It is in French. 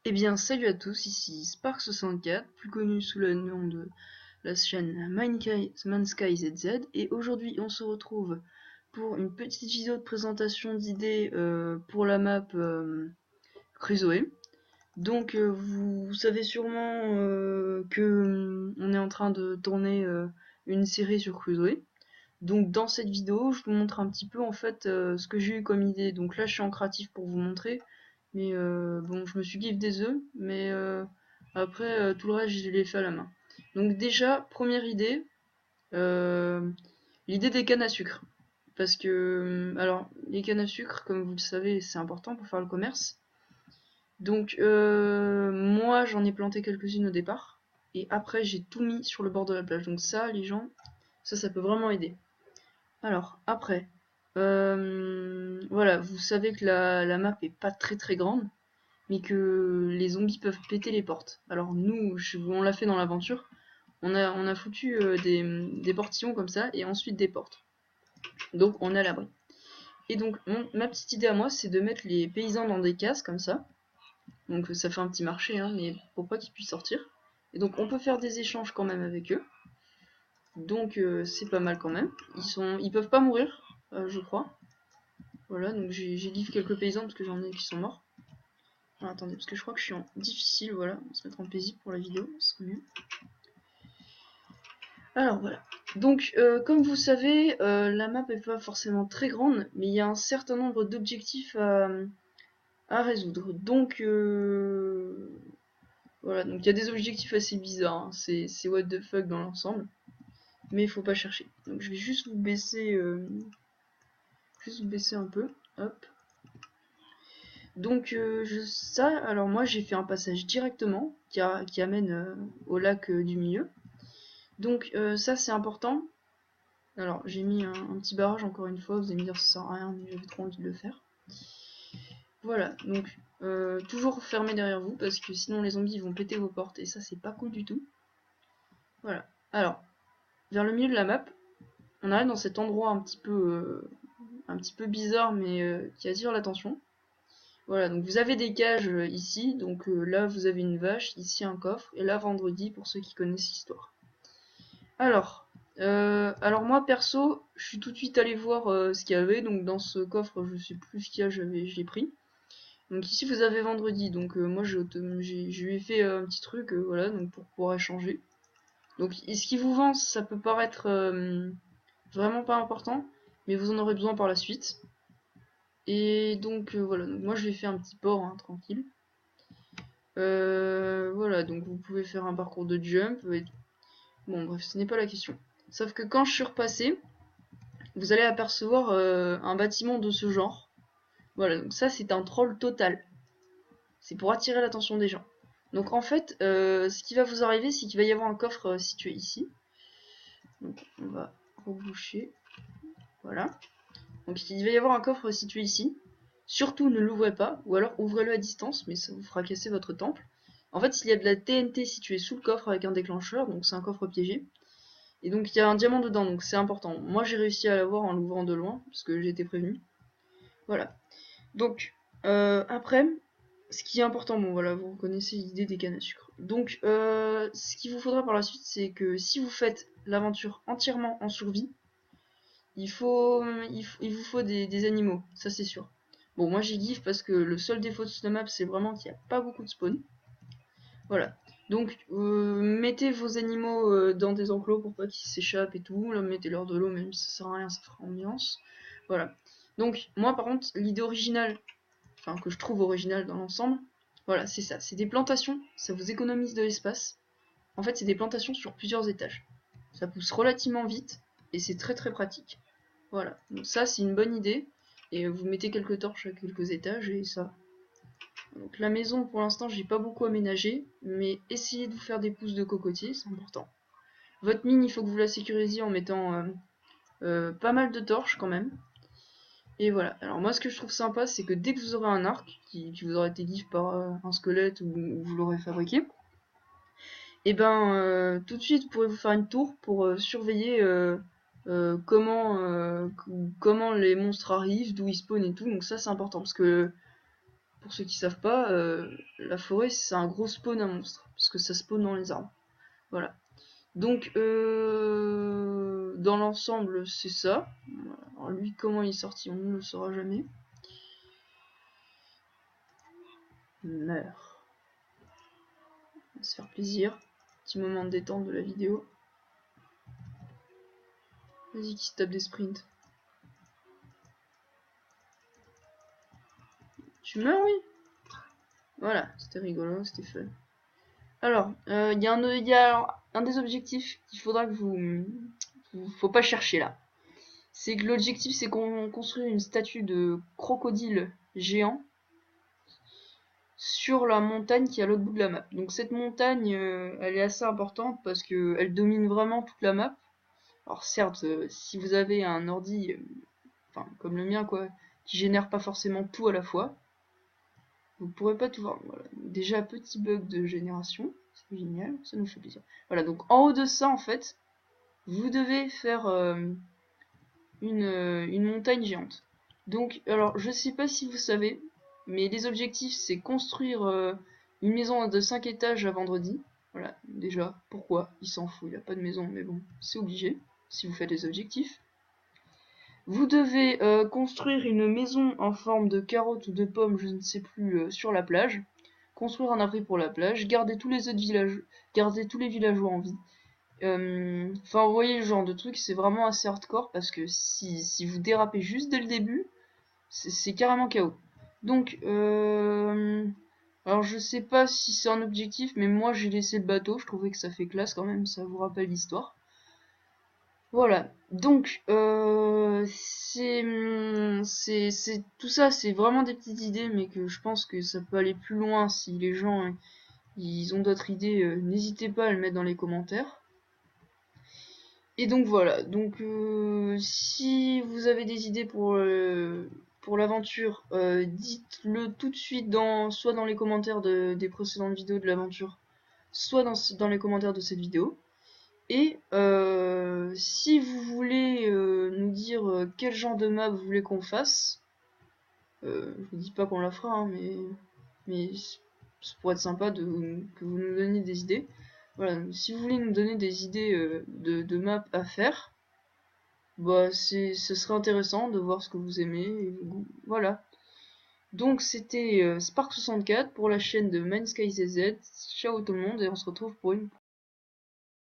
Eh bien, salut à tous, ici Spark64, plus connu sous le nom de la chaîne Manskies ZZ, et aujourd'hui on se retrouve pour une petite vidéo de présentation d'idées pour la map Crusoe. Donc vous savez sûrement que on est en train de tourner une série sur Crusoe. Donc dans cette vidéo, je vous montre un petit peu en fait ce que j'ai eu comme idée. Donc là, je suis en créatif pour vous montrer. Mais bon, je me suis giff des œufs, mais après tout le reste, je l'ai fait à la main. Donc déjà, première idée, euh, l'idée des cannes à sucre. Parce que, alors, les cannes à sucre, comme vous le savez, c'est important pour faire le commerce. Donc moi, j'en ai planté quelques-unes au départ. Et après, j'ai tout mis sur le bord de la plage. Donc ça, les gens, ça peut vraiment aider. Alors, après, voilà, vous savez que la map est pas très grande, mais que les zombies peuvent péter les portes. Alors nous, on l'a fait dans l'aventure, on a foutu des portillons comme ça, et ensuite des portes. Donc on est à l'abri. Et donc ma petite idée à moi, c'est de mettre les paysans dans des cases comme ça. Donc ça fait un petit marché, hein, mais pour pas qu'ils puissent sortir. Et donc on peut faire des échanges quand même avec eux. Donc c'est pas mal quand même. Ils peuvent pas mourir, je crois. Voilà, donc j'ai livré quelques paysans parce que j'en ai qui sont morts. Alors, attendez, parce que je crois que je suis en difficile, voilà. On va se mettre en paisible pour la vidéo, ce serait mieux. Alors voilà. Donc, comme vous savez, la map est pas forcément très grande, mais il y a un certain nombre d'objectifs à résoudre. Donc, voilà. Donc, il y a des objectifs assez bizarres. Hein. C'est what the fuck dans l'ensemble. Mais il faut pas chercher. Donc, je vais juste juste vous baisser un peu. Hop. Donc ça, alors moi j'ai fait un passage directement qui amène au lac du milieu. Donc ça c'est important. Alors j'ai mis un petit barrage encore une fois, vous allez me dire ça sert à rien mais j'avais trop envie de le faire. Voilà, donc toujours fermé derrière vous parce que sinon les zombies vont péter vos portes et ça c'est pas cool du tout. Voilà, alors vers le milieu de la map, on arrive dans cet endroit un petit peu bizarre mais qui attire l'attention. Voilà, donc vous avez des cages ici, donc là vous avez une vache, ici un coffre, et là vendredi pour ceux qui connaissent l'histoire. Alors moi perso, je suis tout de suite allé voir ce qu'il y avait, donc dans ce coffre je sais plus ce qu'il y a, je l'ai pris. Donc ici vous avez vendredi, donc moi je lui ai fait un petit truc, voilà, donc pour pouvoir échanger. Donc ce qui vous vend, ça peut paraître vraiment pas important, mais vous en aurez besoin par la suite. Et donc voilà, donc moi je lui ai fait un petit port, hein, tranquille. Voilà, donc vous pouvez faire un parcours de jump. Bon, bref, ce n'est pas la question. Sauf que quand je suis repassé, vous allez apercevoir un bâtiment de ce genre. Voilà, donc ça c'est un troll total. C'est pour attirer l'attention des gens. Donc en fait, ce qui va vous arriver, c'est qu'il va y avoir un coffre situé ici. Donc on va reboucher. Voilà. Donc il va y avoir un coffre situé ici. Surtout ne l'ouvrez pas, ou alors ouvrez-le à distance, mais ça vous fera casser votre temple. En fait, il y a de la TNT située sous le coffre avec un déclencheur, donc c'est un coffre piégé. Et donc il y a un diamant dedans, donc c'est important. Moi j'ai réussi à l'avoir en l'ouvrant de loin, parce que j'ai été prévenu. Voilà. Donc, après, ce qui est important, bon voilà, vous reconnaissez l'idée des cannes à sucre. Donc, ce qu'il vous faudra par la suite, c'est que si vous faites l'aventure entièrement en survie, il vous faut des animaux, ça c'est sûr. Bon, moi j'ai give parce que le seul défaut de ce map, c'est vraiment qu'il n'y a pas beaucoup de spawn. Voilà. Donc, mettez vos animaux dans des enclos pour pas qu'ils s'échappent et tout. Là, mettez-leur de l'eau, même si ça sert à rien, ça fera ambiance. Voilà. Donc, moi par contre, l'idée originale, enfin que je trouve originale dans l'ensemble, voilà, c'est ça. C'est des plantations, ça vous économise de l'espace. En fait, c'est des plantations sur plusieurs étages. Ça pousse relativement vite et c'est très pratique. Voilà. Donc ça, c'est une bonne idée. Et vous mettez quelques torches à quelques étages et ça. Donc la maison, pour l'instant, j'ai pas beaucoup aménagé, mais essayez de vous faire des pousses de cocotier, c'est important. Votre mine, il faut que vous la sécurisiez en mettant pas mal de torches quand même. Et voilà. Alors moi, ce que je trouve sympa, c'est que dès que vous aurez un arc, qui vous aura été give par un squelette ou vous l'aurez fabriqué, et ben tout de suite, vous pourrez vous faire une tour pour surveiller comment les monstres arrivent, d'où ils spawnent et tout. Donc ça, c'est important parce que pour ceux qui savent pas, la forêt, c'est un gros spawn à monstres, parce que ça spawn dans les arbres. Voilà. Donc, dans l'ensemble, c'est ça. Alors lui, comment il est sorti, on ne le saura jamais. Meurt. On va se faire plaisir. Petit moment de détente de la vidéo. Vas-y, qui se tape des sprints. Tu meurs, oui. Voilà, c'était rigolo, c'était fun. Alors, il y a un des objectifs qu'il faudra que faut pas chercher là. C'est que l'objectif, c'est qu'on construise une statue de crocodile géant sur la montagne qui est à l'autre bout de la map. Donc cette montagne, elle est assez importante parce que elle domine vraiment toute la map. Alors certes, si vous avez un ordi, enfin comme le mien quoi, qui génère pas forcément tout à la fois, vous pourrez pas tout voir. Voilà. Déjà petit bug de génération, c'est génial, ça nous fait plaisir. Voilà, donc en haut de ça en fait, vous devez faire une montagne géante. Donc alors je sais pas si vous savez, mais les objectifs c'est construire une maison de 5 étages à vendredi. Voilà, déjà, pourquoi? Il s'en fout, il a pas de maison, mais bon, c'est obligé, si vous faites les objectifs. Vous devez construire une maison en forme de carotte ou de pomme, je ne sais plus, sur la plage. Construire un abri pour la plage, garder tous les autres villages, garder tous les villageois en vie. Enfin, vous voyez le genre de truc, c'est vraiment assez hardcore parce que si vous dérapez juste dès le début, c'est carrément KO. Donc, alors je sais pas si c'est un objectif, mais moi j'ai laissé le bateau, je trouvais que ça fait classe quand même, ça vous rappelle l'histoire. Voilà, donc tout ça, c'est vraiment des petites idées, mais que je pense que ça peut aller plus loin si les gens ils ont d'autres idées, n'hésitez pas à le mettre dans les commentaires. Et donc voilà, donc si vous avez des idées pour l'aventure, dites-le tout de suite soit dans les commentaires des précédentes vidéos de l'aventure, soit dans les commentaires de cette vidéo. Et si vous voulez nous dire quel genre de map vous voulez qu'on fasse, je vous dis pas qu'on la fera, hein, mais ça pourrait être sympa que vous nous donniez des idées. Voilà, si vous voulez nous donner des idées de maps à faire, bah ce serait intéressant de voir ce que vous aimez. Et voilà. Donc c'était Spark64 pour la chaîne de MineSkyZZ. Ciao tout le monde et on se retrouve pour une